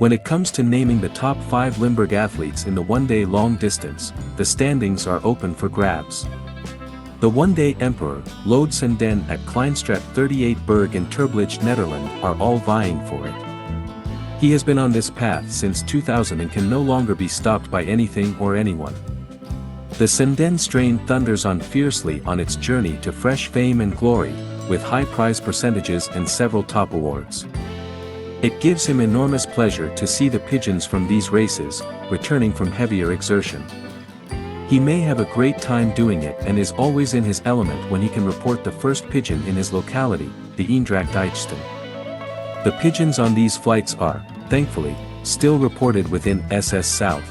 When it comes to naming the top 5 Limburg athletes in the one-day long distance, the standings are open for grabs. The one-day emperor, Loed Senden at Kleinstraat 38 Berg in Terblijt, Netherlands are all vying for it. He has been on this path since 2000 and can no longer be stopped by anything or anyone. The Senden strain thunders on fiercely on its journey to fresh fame and glory, with high prize percentages and several top awards. It gives him enormous pleasure to see the pigeons from these races, returning from heavier exertion. He may have a great time doing it and is always in his element when he can report the first pigeon in his locality, the Eendracht. The pigeons on these flights are, thankfully, still reported within SS South.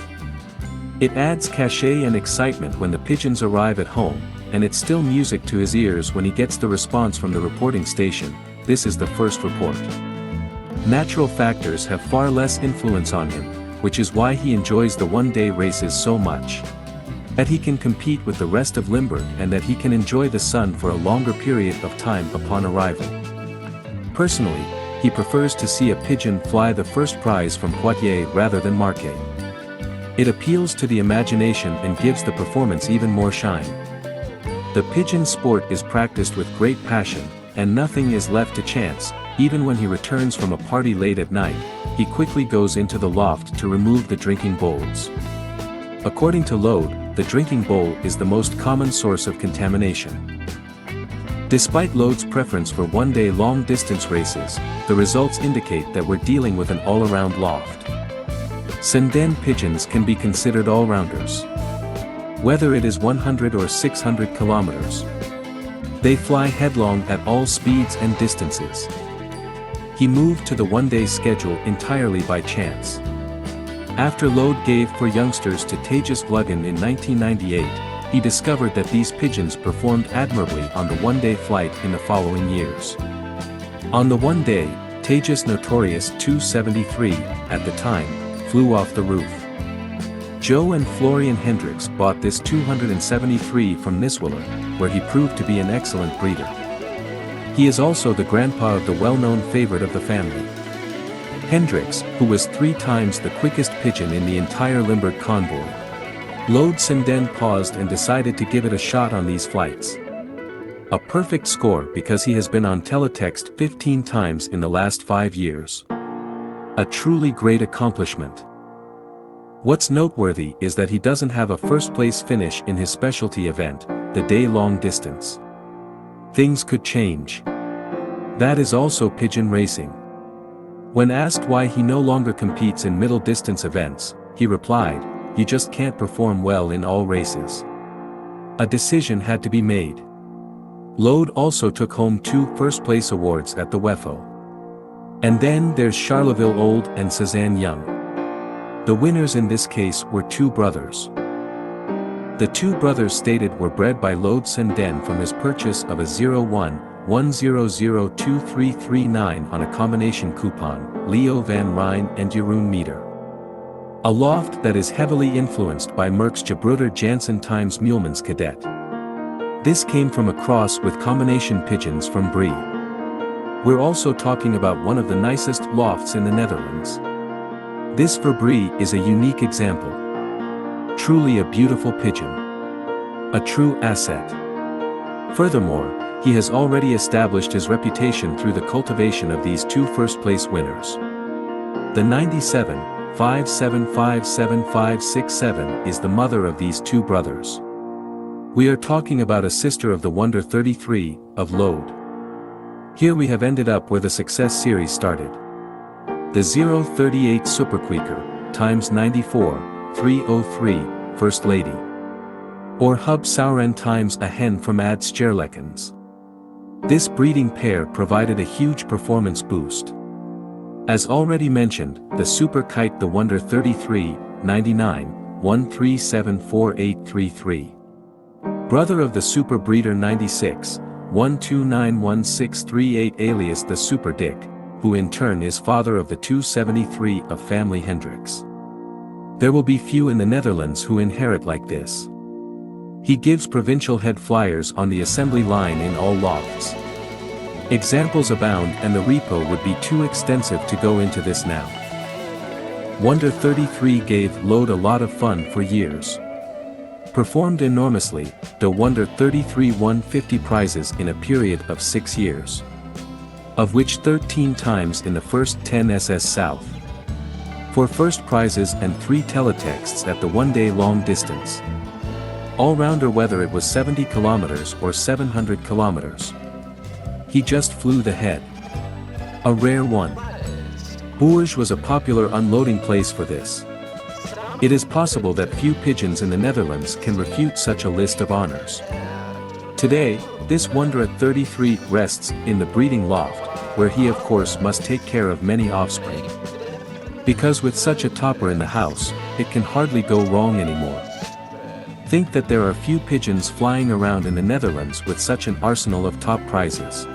It adds cachet and excitement when the pigeons arrive at home, and it's still music to his ears when he gets the response from the reporting station, "This is the first report." Natural factors have far less influence on him, which is why he enjoys the one-day races so much. That he can compete with the rest of Limburg and that he can enjoy the sun for a longer period of time upon arrival. Personally, he prefers to see a pigeon fly the first prize from Poitiers rather than Marquet. It appeals to the imagination and gives the performance even more shine. The pigeon sport is practiced with great passion, and nothing is left to chance. Even when he returns from a party late at night, he quickly goes into the loft to remove the drinking bowls. According to Lode, the drinking bowl is the most common source of contamination. Despite Lode's preference for one-day long-distance races, the results indicate that we're dealing with an all-around loft. Senden pigeons can be considered all-rounders. Whether it is 100 or 600 kilometers, they fly headlong at all speeds and distances. He moved to the one-day schedule entirely by chance. After Lode gave for youngsters to Tejas Vluggen in 1998, he discovered that these pigeons performed admirably on the one-day flight in the following years. On the one day, Tejas Notorious 273, at the time, flew off the roof. Joe and Florian Hendricks bought this 273 from Niswiller, where he proved to be an excellent breeder. He is also the grandpa of the well-known favorite of the family. Hendricks, who was 3 times the quickest pigeon in the entire Limburg convoy. Loed Senden paused and decided to give it a shot on these flights. A perfect score because he has been on teletext 15 times in the last 5 years. A truly great accomplishment. What's noteworthy is that he doesn't have a first-place finish in his specialty event, the day-long distance. Things could change. That is also pigeon racing. When asked why he no longer competes in middle-distance events, he replied, "You just can't perform well in all races." A decision had to be made. Lode also took home 2 first-place awards at the WEFO. And then there's Charleville Old and Cezanne Young. The winners in this case were 2 brothers. The 2 brothers stated were bred by Loed Senden from his purchase of a 01-1002339 on a combination coupon, Leo van Rijn and Jeroen Meter. A loft that is heavily influenced by Merck's Gebruder Janssen times Muleman's Cadet. This came from a cross with combination pigeons from Brie. We're also talking about one of the nicest lofts in the Netherlands. This for Brie is a unique example. Truly a beautiful pigeon. A true asset. Furthermore, he has already established his reputation through the cultivation of these 2 first-place winners. The 97575767 is the mother of these 2 brothers. We are talking about a sister of the Wonder 33, of Lode. Here we have ended up where the success series started. The 038 Superquaker, times 94, 303, First Lady. Or Hub Sauren times a hen from Ad Sterlekens. This breeding pair provided a huge performance boost. As already mentioned, the Super Kite the Wonder 33, 99, 1374833. Brother of the Super Breeder 96, 1291638 alias the Super Dick, who in turn is father of the 273 of family Hendricks. There will be few in the Netherlands who inherit like this. He gives provincial head flyers on the assembly line in all lofts. Examples abound and the repo would be too extensive to go into this now. Wonder 33 gave Lode a lot of fun for years. Performed enormously, the Wonder 33 won 50 prizes in a period of 6 years. Of which 13 times in the first 10 SS South. For first prizes and 3 teletexts at the one-day long distance. All-rounder whether it was 70 kilometers or 700 kilometers. He just flew the head. A rare one. Brewers was a popular unloading place for this. It is possible that few pigeons in the Netherlands can refute such a list of honors. Today, this wonder at 33 rests in the breeding loft, where he of course must take care of many offspring. Because with such a topper in the house, it can hardly go wrong anymore. Think that there are few pigeons flying around in the Netherlands with such an arsenal of top prizes.